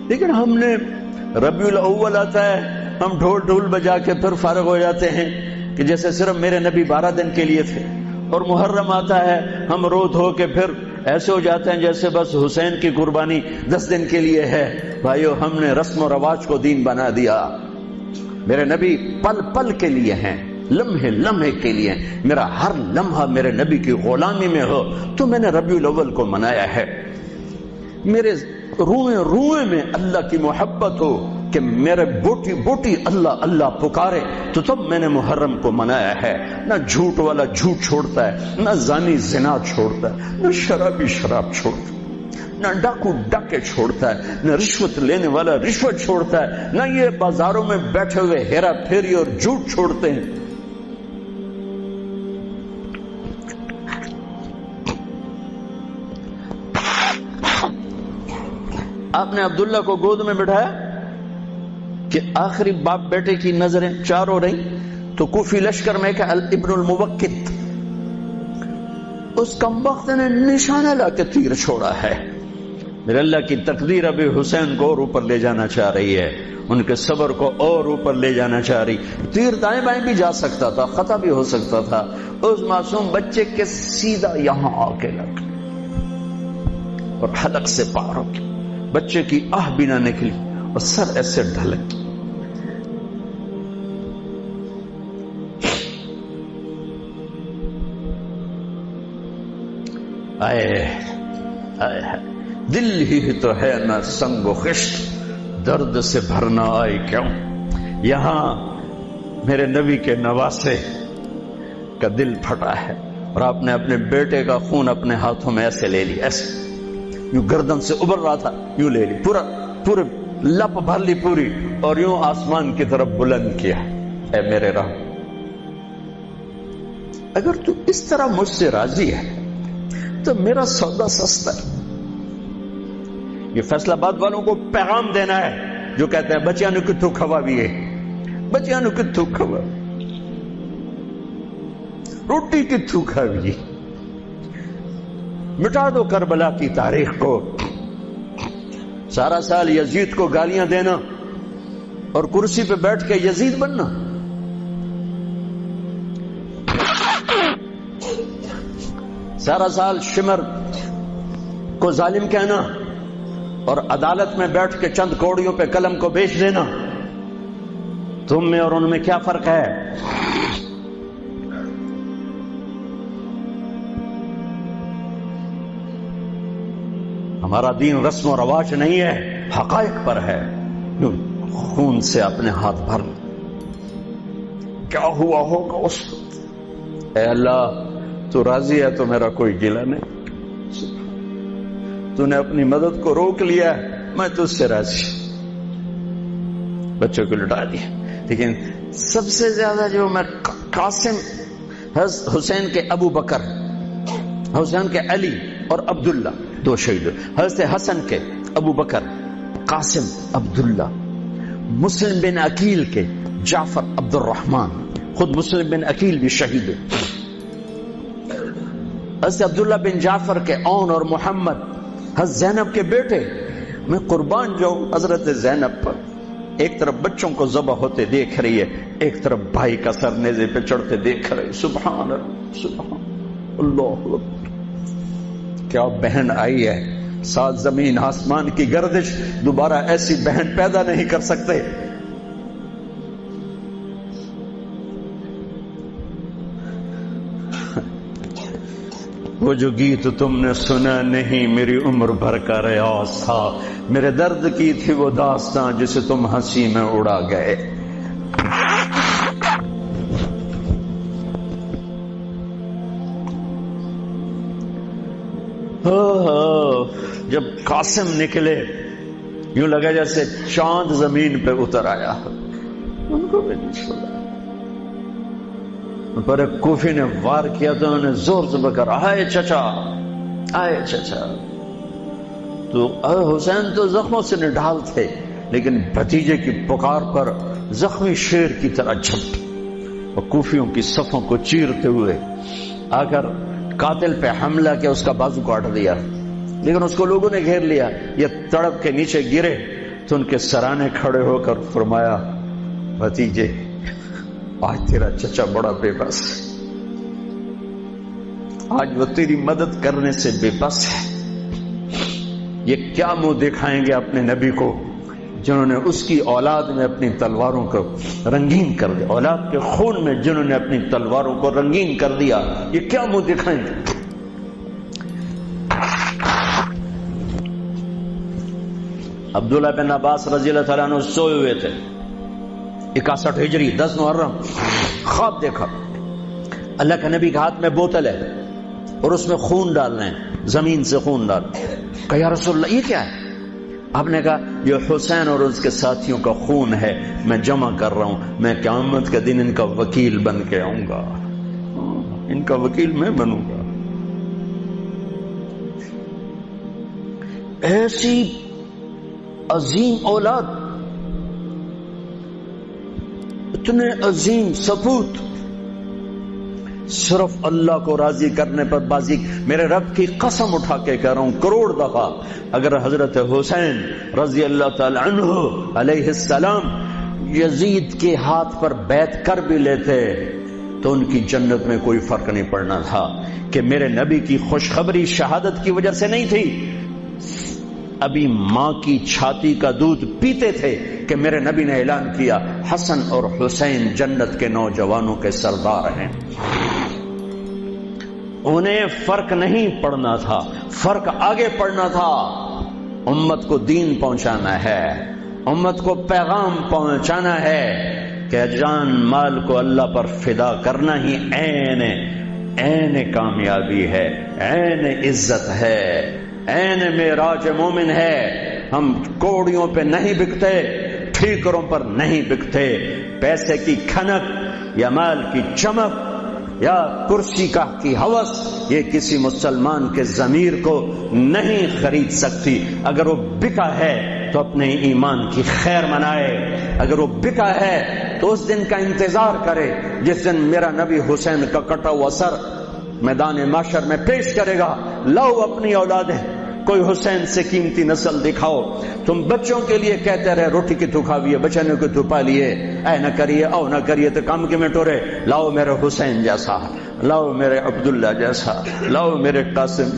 لیکن ہم نے ربیع الاول آتا ہے ہم ڈھول ڈھول بجا کے پھر فارغ ہو جاتے ہیں کہ جیسے صرف میرے نبی 12 دن کے لیے تھے، اور محرم آتا ہے ہم رو دھو کے پھر ایسے ہو جاتے ہیں جیسے بس حسین کی قربانی 10 دن کے لیے ہے۔ بھائیو، ہم نے رسم و رواج کو دین بنا دیا۔ میرے نبی پل پل کے لیے ہیں، لمحے لمحے کے لیے، میرا ہر لمحہ میرے نبی کی غلامی میں ہو تو میں نے ربیع الاول کو منایا ہے۔ میرے روئے روئے میں اللہ کی محبت ہو کہ میرے بوٹی بوٹی اللہ اللہ پکارے تو تب میں نے محرم کو منایا ہے۔ نہ جھوٹ والا جھوٹ چھوڑتا ہے، نہ زانی زنا چھوڑتا ہے، نہ شرابی شراب چھوڑتا ہے، نہ ڈاکو ڈاکے چھوڑتا ہے، نہ رشوت لینے والا رشوت چھوڑتا ہے، نہ یہ بازاروں میں بیٹھے ہوئے ہیرا پھیری اور جھوٹ چھوڑتے ہیں۔ آپ نے عبداللہ کو گود میں بٹھایا کہ آخری باپ بیٹے کی نظریں چار ہو رہی تو کوفی لشکر میں کہ ابن الموقت اس کمبخت نے نشانہ لا کے تیر چھوڑا ہے۔ میرے اللہ کی تقدیر ابھی حسین کو اور اوپر لے جانا چاہ رہی ہے، ان کے صبر کو اور اوپر لے جانا چاہ رہی۔ تیر دائیں بائیں بھی جا سکتا تھا، خطا بھی ہو سکتا تھا، اس معصوم بچے کے سیدھا یہاں آ کے لگ اور حلق سے پار ہو گیا، بچے کی آہ بھی نہ نکلی اور سر ایسے ڈھلک۔ آئے آئے دل ہی تو ہے نہ سنگ و خشت، درد سے بھرنا آئی کیوں۔ یہاں میرے نبی کے نواسے کا دل پھٹا ہے اور آپ نے اپنے بیٹے کا خون اپنے ہاتھوں میں ایسے لے لی، ایسے یوں گردن سے ابھر رہا تھا، یوں لے لی، پورے لپ بھر لی پوری، اور یوں آسمان کی طرف بلند کیا۔ اے میرے رب، اگر تو اس طرح مجھ سے راضی ہے تو میرا سودا سستا ہے۔ یہ فیصلہ آباد والوں کو پیغام دینا ہے جو کہتے ہیں بچیاں نو کتھوں کھوا بھی ہے، بچیاں نو کتھوں کھوا، روٹی کتھوں کھاوی، مٹا دو کربلا کی تاریخ کو۔ سارا سال یزید کو گالیاں دینا اور کرسی پہ بیٹھ کے یزید بننا، سارا سال شمر کو ظالم کہنا اور عدالت میں بیٹھ کے چند کوڑیوں پہ قلم کو بیچ دینا، تم میں اور ان میں کیا فرق ہے؟ ہمارا دین رسم و رواج نہیں ہے، حقائق پر ہے۔ خون سے اپنے ہاتھ بھر کیا ہوا ہوگا اس وقت؟ اے اللہ، تو راضی ہے تو میرا کوئی گلہ نہیں، تو نے اپنی مدد کو روک لیا، میں تجھ سے راضی۔ بچوں کو لٹا دیا، لیکن سب سے زیادہ جو میں قاسم حسین کے ابو بکر، حسین کے علی اور عبداللہ دو شہید، حضرت حسن کے ابو بکر قاسم عبداللہ، مسلم بن عقیل کے جعفر عبد الرحمن، خود مسلم بن عقیل بھی شہید، حضرت عبداللہ بن جعفر کے اون اور محمد، حضرت زینب کے بیٹے۔ میں قربان جاؤں حضرت زینب پر، ایک طرف بچوں کو ذبح ہوتے دیکھ رہی ہے، ایک طرف بھائی کا سر نیزے پہ چڑھتے دیکھ رہی، سبحان اللہ سبحان اللہ اکبر۔ کیا بہن آئی ہے، سات زمین آسمان کی گردش دوبارہ ایسی بہن پیدا نہیں کر سکتے۔ وہ جو گیت تم نے سنا نہیں میری عمر بھر کا ریاض تھا، میرے درد کی تھی وہ داستاں جسے تم ہنسی میں اڑا گئے۔ جب قاسم نکلے یوں لگا جیسے چاند زمین پہ اتر آیا، ان کو بھی نہیں چھوڑا۔ پر ایک کوفی نے وار کیا تو انہوں نے زور سے بکر، آئے چچا آئے چچا۔ تو حسین تو زخموں سے نڈھال تھے، لیکن بھتیجے کی پکار پر زخمی شیر کی طرح جھپٹ اور کوفیوں کی صفوں کو چیرتے ہوئے آ کر قاتل پہ حملہ کیا، اس کا بازو کاٹ دیا، لیکن اس کو لوگوں نے گھیر لیا۔ یہ تڑپ کے نیچے گرے تو ان کے سرانے کھڑے ہو کر فرمایا بھتیجے آج تیرا چچا بڑا بے بس ہے، آج وہ تیری مدد کرنے سے بے بس ہے، یہ کیا منہ دکھائیں گے اپنے نبی کو جنہوں نے اس کی اولاد میں اپنی تلواروں کو رنگین کر دیا، اولاد کے خون میں جنہوں نے اپنی تلواروں کو رنگین کر دیا، یہ کیا منہ دکھائیں گے؟ عبداللہ بن عباس رضی اللہ تعالیٰ عنہ سوئے ہوئے تھے 61 ہجری 10 محرم، خواب دیکھا اللہ کے نبی کے ہاتھ میں بوتل ہے اور اس میں خون ڈالنا ہے، زمین سے خون ڈال، کہا یا رسول اللہ یہ کیا ہے؟ آپ نے کہا یہ حسین اور اس کے ساتھیوں کا خون ہے، میں جمع کر رہا ہوں، میں قیامت کے دن ان کا وکیل بن کے آؤں گا، ان کا وکیل میں بنوں گا۔ ایسی عظیم اولاد، اتنے عظیم سپوت، صرف اللہ کو راضی کرنے پر بازی۔ میرے رب کی قسم اٹھا کے کہہ رہا ہوں کروڑ دفعہ اگر حضرت حسین رضی اللہ تعالی عنہ علیہ السلام یزید کے ہاتھ پر بیعت کر بھی لیتے تو ان کی جنت میں کوئی فرق نہیں پڑنا تھا، کہ میرے نبی کی خوشخبری شہادت کی وجہ سے نہیں تھی، ابھی ماں کی چھاتی کا دودھ پیتے تھے کہ میرے نبی نے اعلان کیا حسن اور حسین جنت کے نوجوانوں کے سردار ہیں۔ انہیں فرق نہیں پڑنا تھا، فرق آگے پڑنا تھا، امت کو دین پہنچانا ہے، امت کو پیغام پہنچانا ہے کہ جان مال کو اللہ پر فدا کرنا ہی عین کامیابی ہے، عین عزت ہے، عین معراج مومن ہے۔ ہم کوڑیوں پہ نہیں بکتے، ٹھیکروں پر نہیں بکتے، پیسے کی کھنک یا مال کی چمک یا کرسی کی ہوس یہ کسی مسلمان کے ضمیر کو نہیں خرید سکتی۔ اگر وہ بکا ہے تو اپنے ایمان کی خیر منائے، اگر وہ بکا ہے تو اس دن کا انتظار کرے جس دن میرا نبی حسین کا کٹا ہوا سر میدان محشر میں پیش کرے گا۔ لاؤ اپنی اولادیں، کوئی حسین سے قیمتی نسل دکھاؤ۔ تم بچوں کے لیے کہتے رہے روٹی کی تو کھاویے، بچنے کو تو پالیے، اے نہ کریے او نہ کریے تو کام کے میں ٹورے، لاؤ میرے حسین جیسا، لاؤ میرے عبداللہ جیسا، لاؤ میرے قاسم